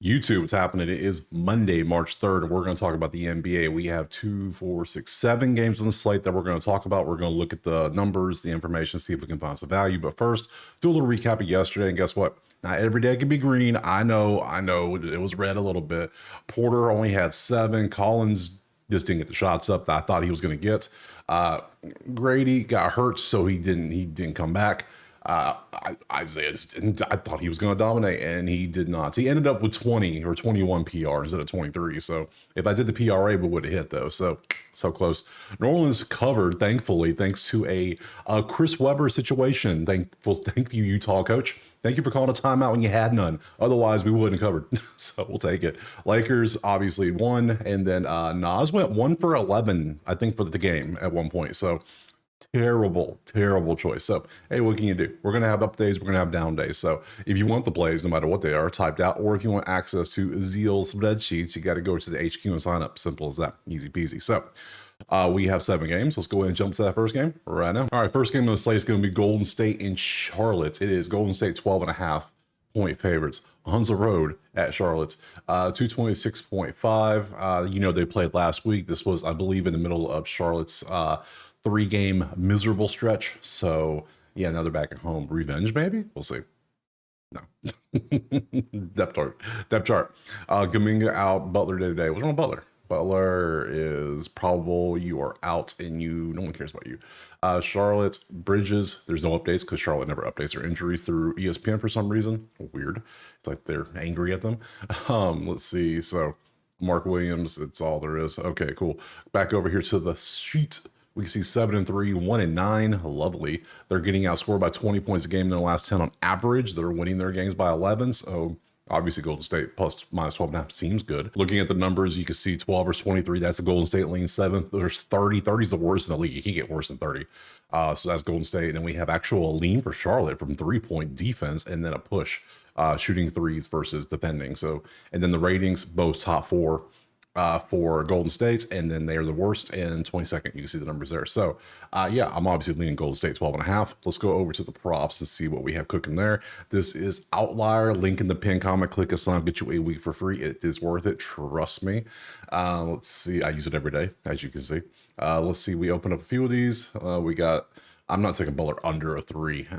YouTube, what's happening? It is Monday, March 3rd, and we're going to talk about the NBA. We have 2, 4, 6, 7 games on the slate that we're going to talk about. We're going to look at the numbers, the information, see if we can find some value. But first, do a little recap of yesterday. And guess what? Not every day can be green. I know. It was red a little bit. Porter only had 7. Collins just didn't get the shots up that I thought he was going to get. Grady got hurt, so he didn't come back. Isaiah I thought he was going to dominate, and he did not. He ended up with 20 or 21 PR instead of 23. So if I did the PRA, we would have hit though. So close. New Orleans covered, thankfully, thanks to a Chris Webber situation. Thank you, Utah coach. Thank you for calling a timeout when you had none. Otherwise, we wouldn't have covered. So we'll take it. Lakers obviously won, and then Nas went 1 for 11, I think, for the game at one point. So terrible choice. So hey, what can you do? We're gonna have up days, we're gonna have down days. So if you want the plays, no matter what they are, typed out, or if you want access to Zeal's spreadsheets, you got to go to the HQ and sign up. Simple as that. Easy peasy. So we have 7 games. Let's go ahead and jump to that first game right now. All right, first game on the slate is going to be Golden State in Charlotte. It is Golden State 12.5 point favorites on the road at Charlotte. 226.5. They played last week. This was, I believe, in the middle of Charlotte's 3-game miserable stretch. So yeah, now they're back at home. Revenge, maybe? We'll see. No. Depth chart. Kuminga out, Butler day to day. What's wrong with Butler? Butler is probable. You are out, and no one cares about you. Charlotte, Bridges, there's no updates because Charlotte never updates their injuries through ESPN for some reason. Weird. It's like they're angry at them. Let's see. So Mark Williams, it's all there is. Okay, cool. Back over here to the sheet. We can see 7-3, 1-9. Lovely. They're getting outscored by 20 points a game in their last 10 on average. They're winning their games by 11. So obviously Golden State plus minus 12.5 seems good. Looking at the numbers, you can see 12 versus 23. That's a Golden State lean 7. There's 30. 30 is the worst in the league. You can't get worse than 30. So that's Golden State. And then we have actual lean for Charlotte from 3-point defense and then a push shooting threes versus defending. So, and then the ratings, both top 4 for Golden State, and then they're the worst in 22nd. You can see the numbers there. So yeah, I'm obviously leaning Golden State 12.5. Let's go over to the props and see what we have cooking there. This is Outlier. Link in the pin comment. Click a sign, get you a week for free. It is worth it, trust me. Let's see, I use it every day, as you can see. Let's see, we open up a few of these. I'm not taking Butler under a 3.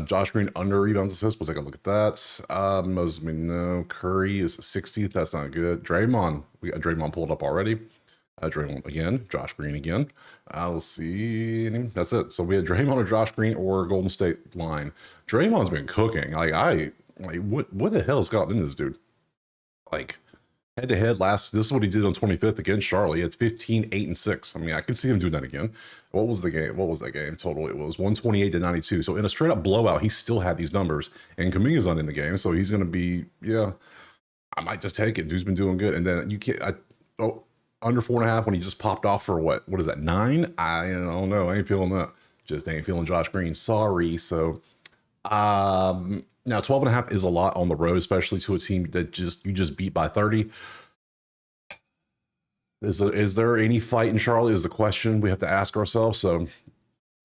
Josh Green under rebounds assists. We'll take a look at that. Mosby, no. Curry is 60th. That's not good. Draymond, we got Draymond pulled up already. Draymond again. Josh Green again. Let's see. That's it. So we had Draymond or Josh Green or Golden State line. Draymond's been cooking. What the hell has gotten in this dude? Head to head this is what he did on 25th against Charlotte. He had 15, 8, and 6. I mean, I could see him doing that again. What was the game? What was that game total? It was 128-92. So in a straight up blowout, he still had these numbers. And Kuminga's not in the game, so he's going to be, yeah, I might just take it. Dude's been doing good. And then you can't, under 4.5 when he just popped off for what is that, 9? I don't know. I ain't feeling that. Just ain't feeling Josh Green. Sorry. So, now 12.5 is a lot on the road, especially to a team that you just beat by 30. Is there any fight in Charlotte is the question we have to ask ourselves. So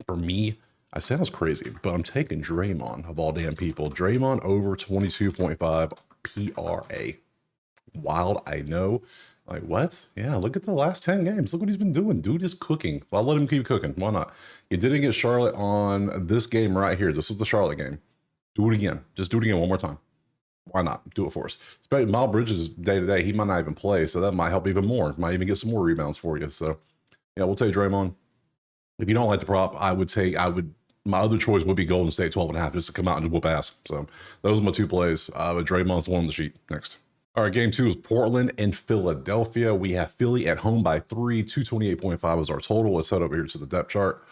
for me, I sounds crazy, but I'm taking Draymond of all damn people. Draymond over 22.5 PRA. Wild, I know. Like, what? Yeah, look at the last 10 games. Look what he's been doing. Dude is cooking. Well, I'll let him keep cooking. Why not? You didn't get Charlotte on this game right here. This was the Charlotte game. Do it again. Just do it again one more time. Why not? Do it for us. Especially Miles Bridges day to day. He might not even play, so that might help even more. Might even get some more rebounds for you. So, yeah, we'll take Draymond. If you don't like the prop, my other choice would be Golden State 12.5 just to come out and just whoop ass. So those are my 2 plays. But Draymond's the one on the sheet. Next. All right, game 2 is Portland and Philadelphia. We have Philly at home by 3. 228.5 is our total. Let's head over here to the depth chart.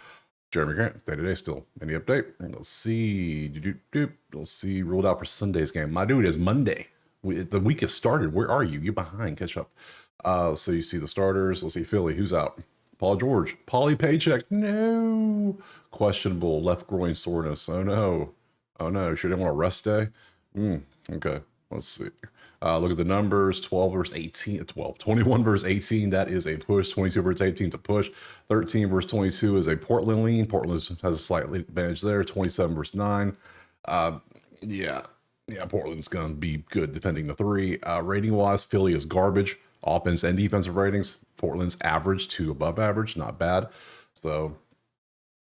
Jeremy Grant, day-to-day still. Any update? Let's see. Let's see. Ruled out for Sunday's game. My dude, is Monday. The week has started. Where are you? You're behind. Catch up. So you see the starters. Let's see. Philly. Who's out? Paul George. Paulie Paycheck. No. Questionable. Left groin soreness. Oh, no. Oh, no. Should anyone want a rest day? Okay. Let's see. Look at the numbers. 12 versus 18. 21 versus 18. That is a push. 22 versus 18 is a push. 13 versus 22 is a Portland lean. Portland has a slight advantage there. 27 versus 9. Yeah. Yeah, Portland's going to be good defending the three. Rating wise, Philly is garbage, offense and defensive ratings. Portland's average to above average, not bad. So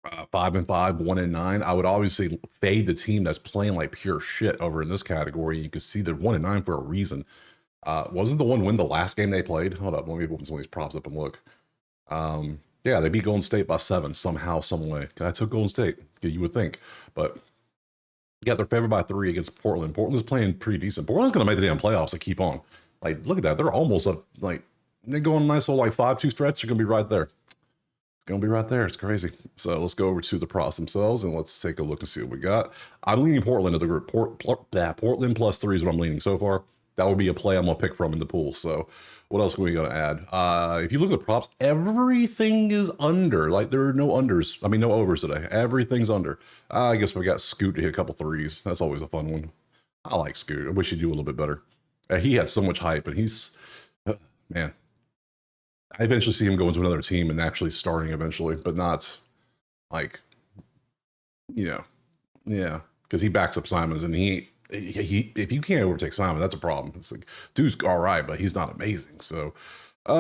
5-5, 1-9. I would obviously fade the team that's playing like pure shit over in this category. You can see they're 1-9 for a reason. Wasn't the one win the last game they played? Hold up, let me open some of these props up and look. Yeah, they beat Golden State by 7 somehow, some way. I took Golden State, you would think, but yeah, they're favored by 3 against Portland. Portland's playing pretty decent. Portland's going to make the damn playoffs to keep on. Like, look at that. They're almost up. Like, they're going a nice little like 5-2 stretch. You're going to be right there. It's going to be right there. It's crazy. So let's go over to the props themselves and let's take a look and see what we got. I'm leaning Portland to the group. Portland plus 3 is what I'm leaning so far. That would be a play I'm going to pick from in the pool. So what else are we going to add? If you look at the props, everything is under. Like, there are no unders. I mean, no overs today. Everything's under. I guess we got Scoot to hit a couple threes. That's always a fun one. I like Scoot. I wish he'd do a little bit better. He had so much hype, and he's, man, I eventually see him go into another team and actually starting eventually, but not like, yeah, because he backs up Simons, and he if you can't overtake Simon, that's a problem. It's like, dude's all right, but he's not amazing. So,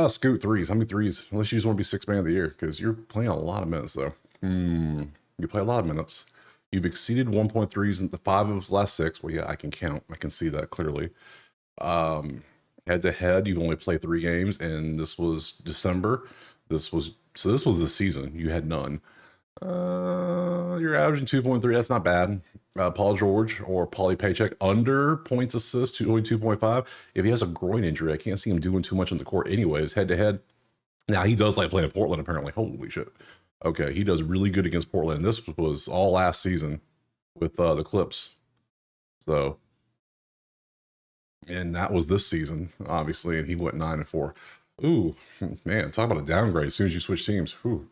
Scoot threes. How many threes? Unless you just want to be 6th man of the year, because you're playing a lot of minutes though. You play a lot of minutes. You've exceeded 1.3s in the 5 of his last 6. Well, yeah, I can count. I can see that clearly. Head to head, you've only played 3 games, and this was December. This was the season. You had none. You're averaging 2.3. That's not bad. Paul George or Paulie Paycheck under points assists to only 2.5. If he has a groin injury, I can't see him doing too much on the court anyways, head to head. Now, he does like playing Portland, apparently. Holy shit. Okay, he does really good against Portland. This was all last season with the Clips. So, and that was this season, obviously, and he went 9-4. Ooh, man, talk about a downgrade as soon as you switch teams. Ooh.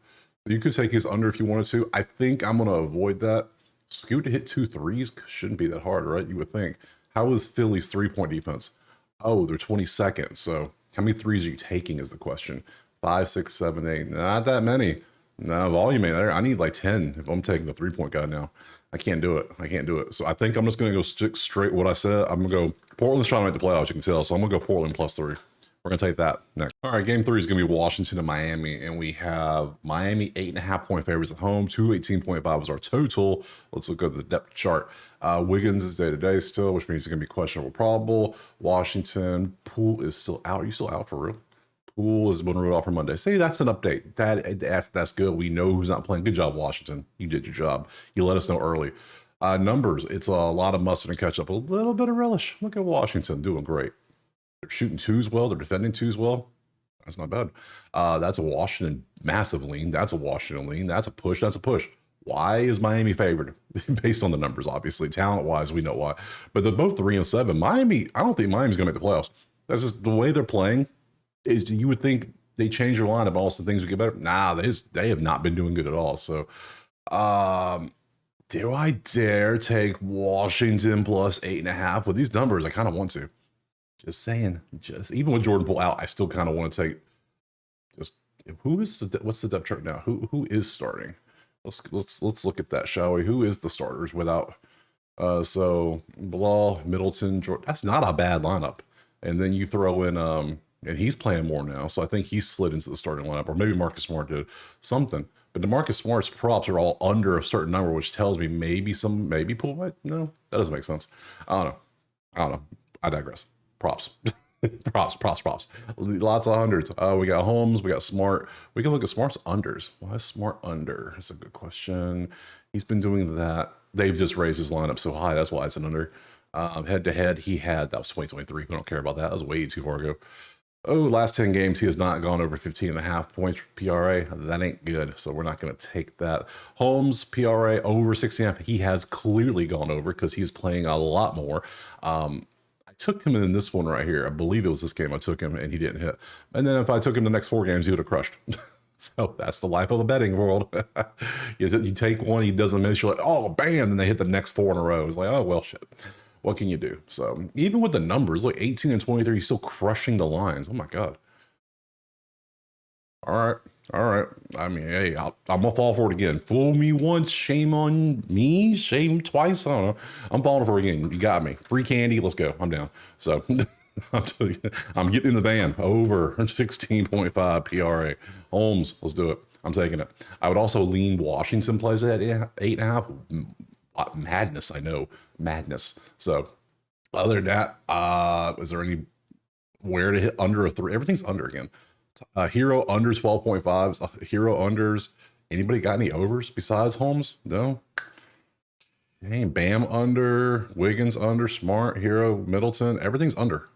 You could take his under if you wanted to. I think I'm going to avoid that. Scoot to hit 2 threes shouldn't be that hard, right? You would think. How is Philly's 3-point defense? Oh, they're 22nd. So how many threes are you taking is the question. 5, 6, 7, 8. Not that many. No, volume ain't there. I need like 10 if I'm taking the 3-point guy now. I can't do it. I can't do it. So I think I'm just going to go stick straight what I said. I'm going to go Portland's trying to make the playoffs, you can tell. So I'm going to go Portland plus 3. We're going to take that next. All right, game 3 is going to be Washington and Miami, and we have Miami 8.5-point favorites at home. 218.5 is our total. Let's look at the depth chart. Wiggins is day-to-day still, which means it's going to be questionable probable. Washington, Poole is still out. Are you still out for real? Poole has been ruled off for Monday. See, that's an update. That's good. We know who's not playing. Good job, Washington. You did your job. You let us know early. Numbers, it's a lot of mustard and ketchup. A little bit of relish. Look at Washington doing great. They're shooting 2s well. They're defending 2s well. That's not bad. That's a Washington massive lean. That's a Washington lean. That's a push. That's a push. Why is Miami favored? Based on the numbers, obviously. Talent-wise, we know why. But they're both 3-7. Miami, I don't think Miami's going to make the playoffs. That's just the way they're playing. Is you would think they change their lineup, also things would get better. Nah, they have not been doing good at all. So, do I dare take Washington plus 8.5? With these numbers, I kind of want to. Just saying. Just even with Jordan Poole out, I still kind of want to take. Just what's the depth chart now? Who is starting? Let's look at that, shall we? Who is the starters without? So Bilal, Middleton, Jordan. That's not a bad lineup. And then you throw in and he's playing more now, so I think he slid into the starting lineup, or maybe Marcus Smart did something. But the Marcus Smart's props are all under a certain number, which tells me maybe Poole might. No, that doesn't make sense. I don't know. I digress. Props. props. Lots of hundreds. We got Holmes, we got Smart. We can look at Smart's unders. Why is Smart under? That's a good question. He's been doing that. They've just raised his lineup so high. That's why it's an under. Head to head, that was 2023. We don't care about that. That was way too far ago. Oh, last 10 games, he has not gone over 15.5 points PRA. That ain't good, so we're not going to take that. Holmes, PRA over 16.5. He has clearly gone over because he's playing a lot more. I took him in this one right here. I believe it was this game I took him, and he didn't hit. And then if I took him the next 4 games, he would have crushed. So that's the life of the betting world. you take one, he doesn't miss, you're like, oh, bam, and they hit the next 4 in a row. It's like, oh, well, shit. What can you do? So even with the numbers, like 18 and 23, he's still crushing the lines. Oh my God. All right. All right. I mean, hey, I'm gonna fall for it again. Fool me once, shame on me. Shame twice. I don't know. I'm falling for it again. You got me. Free candy. Let's go. I'm down. So I'm getting in the van over 16.5 PRA. Holmes, let's do it. I'm taking it. I would also lean Washington plays at 8.5. Madness. I know. Madness. So other than that, is there any where to hit under a 3? Everything's under again. Hero unders 12.5s. Hero unders. Anybody got any overs besides Holmes? No. Hey, Bam under, Wiggins under, Smart, Hero, Middleton. Everything's under.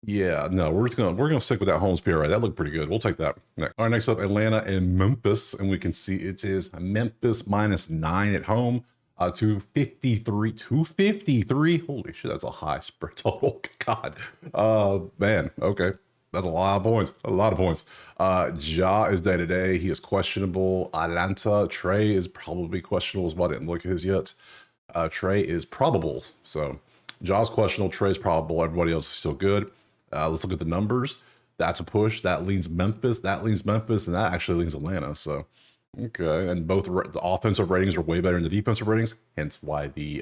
Yeah, no, we're gonna stick with that Holmes PRA. That looked pretty good. We'll take that next. All right, next up, Atlanta and Memphis, and we can see it is Memphis -9 at home. 253, 253. Holy shit, that's a high spread total. God, man, okay. That's a lot of points. A lot of points. Ja is day to day. He is questionable. Atlanta. Trey is probably questionable as well. I didn't look at his yet. Trey is probable. So Ja's questionable. Trey's probable. Everybody else is still good. Let's look at the numbers. That's a push. That leans Memphis. That leans Memphis. And that actually leans Atlanta. So, okay. And both the offensive ratings are way better than the defensive ratings. Hence why the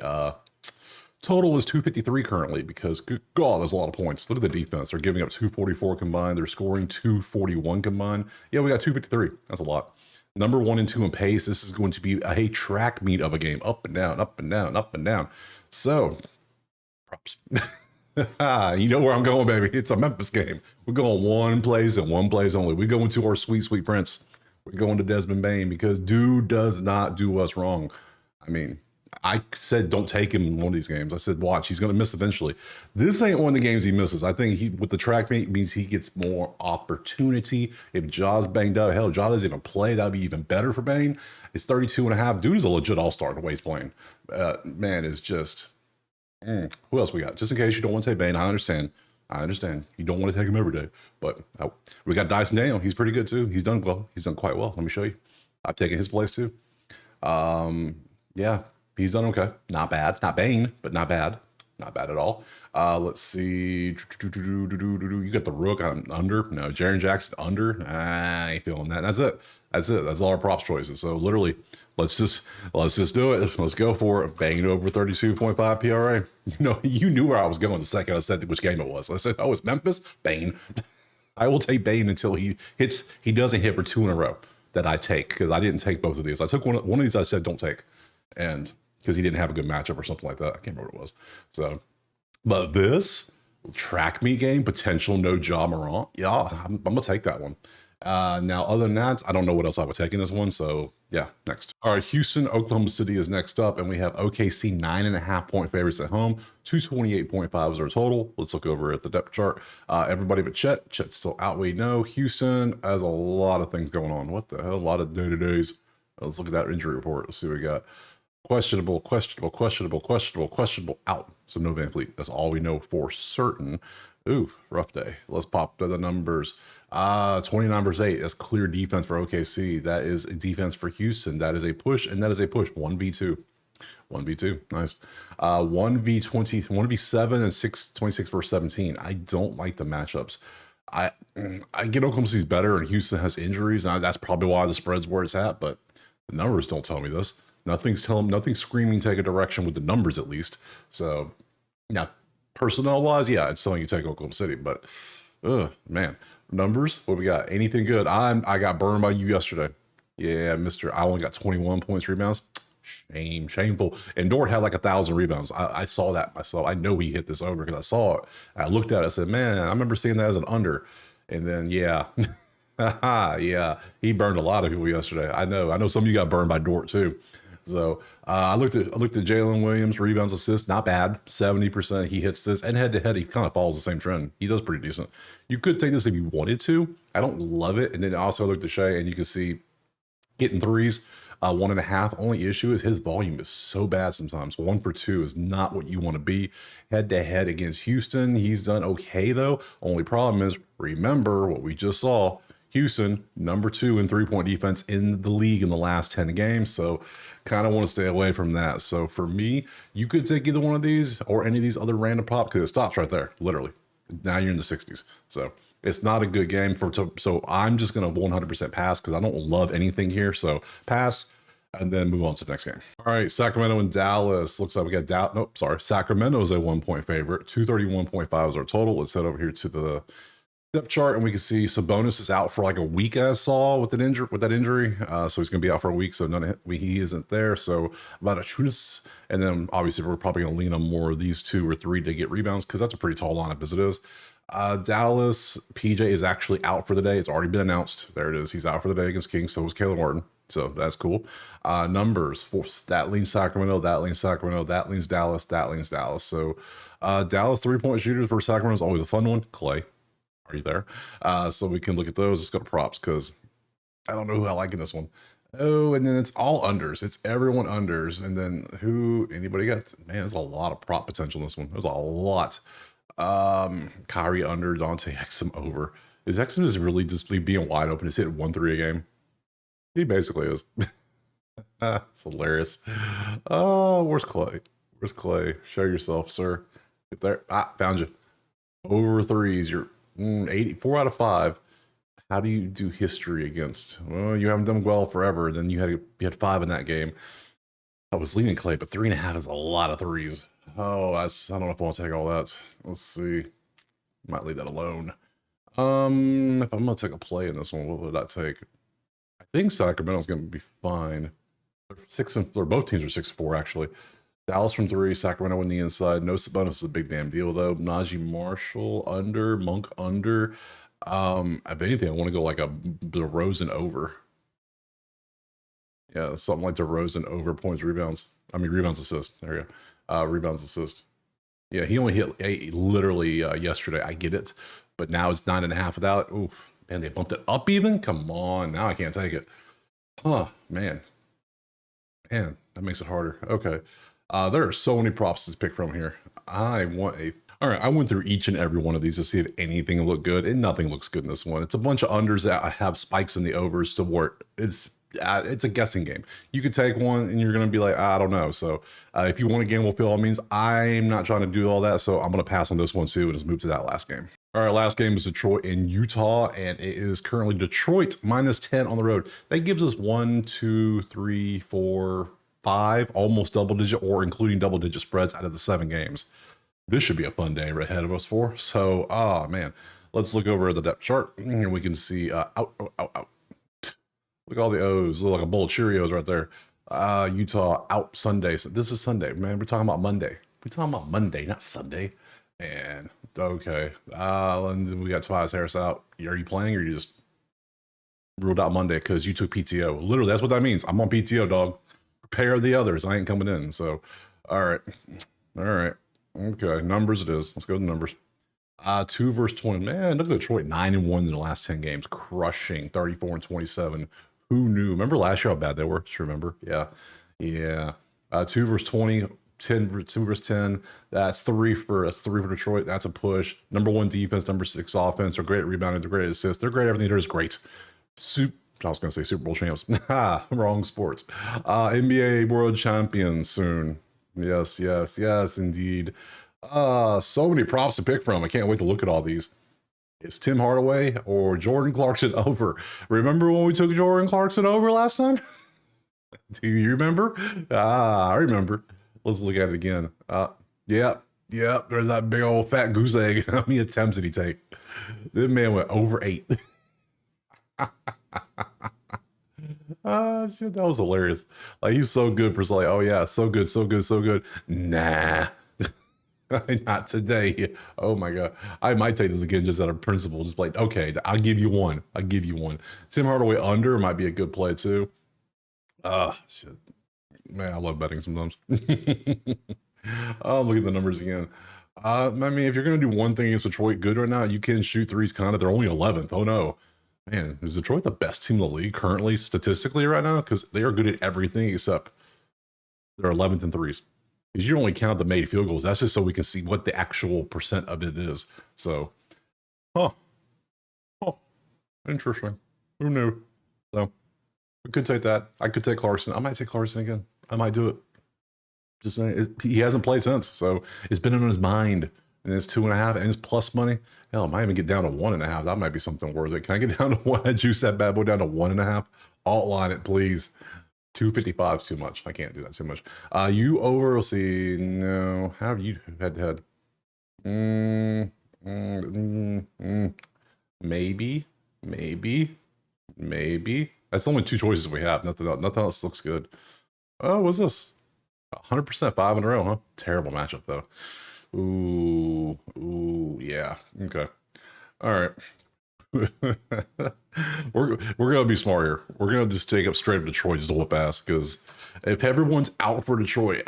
total is 253 currently, because good God, there's a lot of points. Look at the defense. They're giving up 244 combined. They're scoring 241 combined. Yeah, we got 253. That's a lot. Number 1 and 2 in pace. This is going to be a track meet of a game. Up and down, up and down, up and down. So, props. You know where I'm going, baby. It's a Memphis game. We're going one place and one place only. We go into our sweet, sweet prince. We're going to Desmond Bain because dude does not do us wrong. I mean, I said don't take him in one of these games. I said watch, he's going to miss eventually. This ain't one of the games he misses. I think he with the track meet means he gets more opportunity. If Ja's banged up, hell, Ja doesn't even play. That'd be even better for Bain. It's 32.5. Dude is a legit all-star the way he's playing. Man, is just who else we got? Just in case you don't want to take Bain, I understand. You don't want to take him every day, but we got Dyson Daniel. He's pretty good too. He's done well. He's done quite well. Let me show you. I've taken his place too. Yeah, he's done okay. Not bad. Not Bane, but not bad. Not bad at all. Let's see. You got the Rook on under. No, Jaren Jackson under. I ain't feeling that. That's it. That's all our props choices. So literally, let's just do it. Let's go for it. Banging over 32.5 PRA. You knew where I was going the second I said which game it was. I said, oh, it's Memphis. Bane. I will take Bane until he doesn't hit for 2 in a row that I take, because I didn't take both of these. I took one of these I said don't take, and because he didn't have a good matchup or something like that. I can't remember what it was. So, but this track meet game, potential no Ja Morant. Yeah, I'm going to take that one. Now, other than that, I don't know what else I would take in this one. So, yeah, next. All right, Houston, Oklahoma City is next up, and we have OKC 9.5 point favorites at home. 228.5 is our total. Let's look over at the depth chart. Everybody but Chet. Chet's still out. We know Houston has a lot of things going on. What the hell? A lot of day-to-days. Let's look at that injury report. Let's see what we got. Questionable, out. So no Van Fleet. That's all we know for certain. Ooh, rough day. Let's pop the numbers. 29 versus 8. That's clear defense for OKC. That is a defense for Houston. That is a push, and that is a push. 1v2. 1v2. Nice. 1v20, 1v7 and 26 versus 17. I don't like the matchups. I get Oklahoma City's better, and Houston has injuries. And that's probably why the spread's where it's at, but the numbers don't tell me this. Nothing's screaming take a direction with the numbers, at least. So, yeah, personnel-wise, yeah, it's telling you take Oklahoma City, but, man, numbers, what we got? Anything good? I got burned by you yesterday. Yeah, I only got 21 points, rebounds. Shameful. And Dort had like 1,000 rebounds. I saw that myself. I know he hit this over because I saw it. I looked at it. I said, man, I remember seeing that as an under. And then, yeah. Yeah, he burned a lot of people yesterday. I know some of you got burned by Dort too. So I looked at Jalen Williams, rebounds, assists, not bad. 70% he hits this, and head to head he kind of follows the same trend. He does pretty decent. You could take this if you wanted to. I don't love it. And then also I looked at Shea, and you can see hitting threes. 1.5. Only issue is his volume is so bad sometimes. 1 for 2 is not what you want to be. Head to head against Houston, he's done okay though. Only problem is, remember what we just saw. Houston, number 2 in 3-point defense in the league in the last 10 games. So kind of want to stay away from that. So for me, you could take either one of these or any of these other random props, because it stops right there, literally. Now you're in the 60s. So It's not a good game so I'm just going to 100% pass because I don't love anything here. So pass and then move on to the next game. All right, Sacramento and Dallas. Looks like we got nope, sorry. Sacramento is a 1-point favorite. 231.5 is our total. Let's head over here to the depth chart, and we can see Sabonis is out for like a week, as I saw with that injury. So he's going to be out for a week. So he isn't there. So Valanciunas, and then obviously we're probably going to lean on more of these 2 or 3 to get rebounds because that's a pretty tall lineup as it is. Dallas, PJ is actually out for the day. It's already been announced. There it is. He's out for the day against Kings. So is Caleb Martin. So that's cool. Numbers for that leans Sacramento, that leans Sacramento, that leans Dallas, that leans Dallas. So Dallas 3-point shooters for Sacramento is always a fun one. Clay, are you there? So we can look at those. Let's go to props because I don't know who I like in this one. Oh, and then it's all unders. It's everyone unders. And then anybody got, man, there's a lot of prop potential in this one. There's a lot. Kyrie under, Dante Exum over. Is Exum just really just being wide open? He's hitting 1-3 a game. He basically is. It's hilarious. Oh, where's Clay? Where's Clay? Show yourself, sir. Get there. Found you. Over 3s. You're 4 out of 5. How do you do history against? Well, you haven't done well forever. Then you had 5 in that game. I was leaning Clay, but 3.5 is a lot of 3s. Oh, I don't know if I want to take all that. Let's see. Might leave that alone. If I'm gonna take a play in this one, what would I take? I think Sacramento's gonna be fine. Both teams are 6-4 actually. Dallas from 3, Sacramento on the inside. No Sabonis is a big damn deal though. Najee Marshall under, Monk under. If anything, I want to go like a DeRozan over. Yeah, something like DeRozan over points, rebounds. Rebounds, assist. There you go. Rebounds, assist. Yeah, he only hit 8 literally yesterday. I get it, but now it's 9.5 without. Ooh, man, they bumped it up even. Come on, now I can't take it. Huh, man, that makes it harder. Okay, there are so many props to pick from here. All right, I went through each and every one of these to see if anything looked good, and nothing looks good in this one. It's a bunch of unders that have spikes in the overs to work. It's a guessing game. You could take one and you're going to be like, I don't know. So if you want to gamble, by all means, I'm not trying to do all that. So I'm going to pass on this one too and just move to that last game. All right, last game is Detroit and Utah, and it is currently Detroit -10 on the road. That gives us 1, 2, 3, 4, 5, almost double digit or including double digit spreads out of the 7 games. This should be a fun day right ahead of us for. So, man, let's look over at the depth chart and we can see out. Look at all the O's. Look like a bowl of Cheerios right there. Utah out Sunday. So this is Sunday, man. We're talking about Monday. We're talking about Monday, not Sunday. And okay. We got Tobias Harris out. Are you playing or you just ruled out Monday because you took PTO? Literally, that's what that means. I'm on PTO, dog. Prepare the others. I ain't coming in. So, all right. Okay, numbers it is. Let's go to the numbers. 2 versus 20. Man, look at Detroit 9-1 in the last 10 games, crushing 34-27. Who knew? Remember last year how bad they were? Just remember? Yeah. 2 versus 20, 2 versus 10. That's 3 for Detroit. That's a push. Number 1 defense, number 6 offense. They're great at rebounding. They're great at assists. They're great. Everything they're is great. I was going to say Super Bowl champs. Wrong sports. NBA world champions soon. Yes, indeed. So many props to pick from. I can't wait to look at all these. It's Tim Hardaway or Jordan Clarkson over. Remember when we took Jordan Clarkson over last time? Do you remember? I remember. Let's look at it again. Yep. There's that big old fat goose egg. How many attempts did he take? This man went over 8. Shit, that was hilarious. Like, he was so good for like, oh yeah, so good. Nah. Not today. Oh my god. I might take this again just out of principle. Just like, okay, I'll give you one. Tim Hardaway under might be a good play too. Shit. Man, I love betting sometimes. Oh, look at the numbers again. If you're gonna do one thing against Detroit good right now, you can shoot threes kind of. They're only 11th. Oh no. Man, is Detroit the best team in the league currently statistically right now? Because they are good at everything except they're 11th in threes. Because you only count the made field goals. That's just so we can see what the actual percent of it is. So, interesting. Who knew? So, we could take that. I could take Clarkson. I might take Clarkson again. I might do it. Just saying, he hasn't played since, so it's been on his mind and it's 2.5, and it's plus money. Hell, I might even get down to 1.5. That might be something worth it. Can I get down to one? Juice that bad boy down to 1.5. Alt line it, please. 255 is too much. I can't do that too much. You over? We'll see. No. How do you head to head? Maybe. That's only two choices we have. Nothing else looks good. Oh, what's this? 100% 5 in a row, huh? Terrible matchup though. Ooh, yeah. Okay. All right. we're gonna be smart here. We're gonna just take up straight up Detroit just to whoop ass, because if everyone's out for Detroit,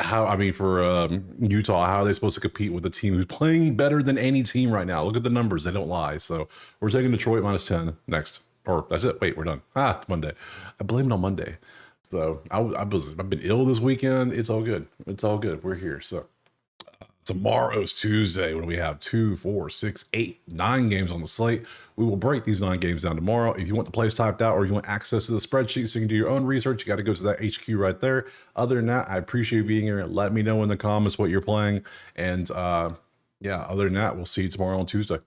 for Utah, how are they supposed to compete with a team who's playing better than any team right now? Look at the numbers; they don't lie. So we're taking Detroit -10 next, or that's it. Wait, we're done. It's Monday. I blame it on Monday. So I've been ill this weekend. It's all good. It's all good. We're here. So tomorrow's Tuesday when we have 2, 4, 6, 8, 9 games on the slate. We will break these 9 games down tomorrow. If you want the plays typed out or if you want access to the spreadsheet so you can do your own research, you got to go to that HQ right there. Other than that, I appreciate you being here. Let me know in the comments what you're playing. And yeah, other than that, we'll see you tomorrow on Tuesday.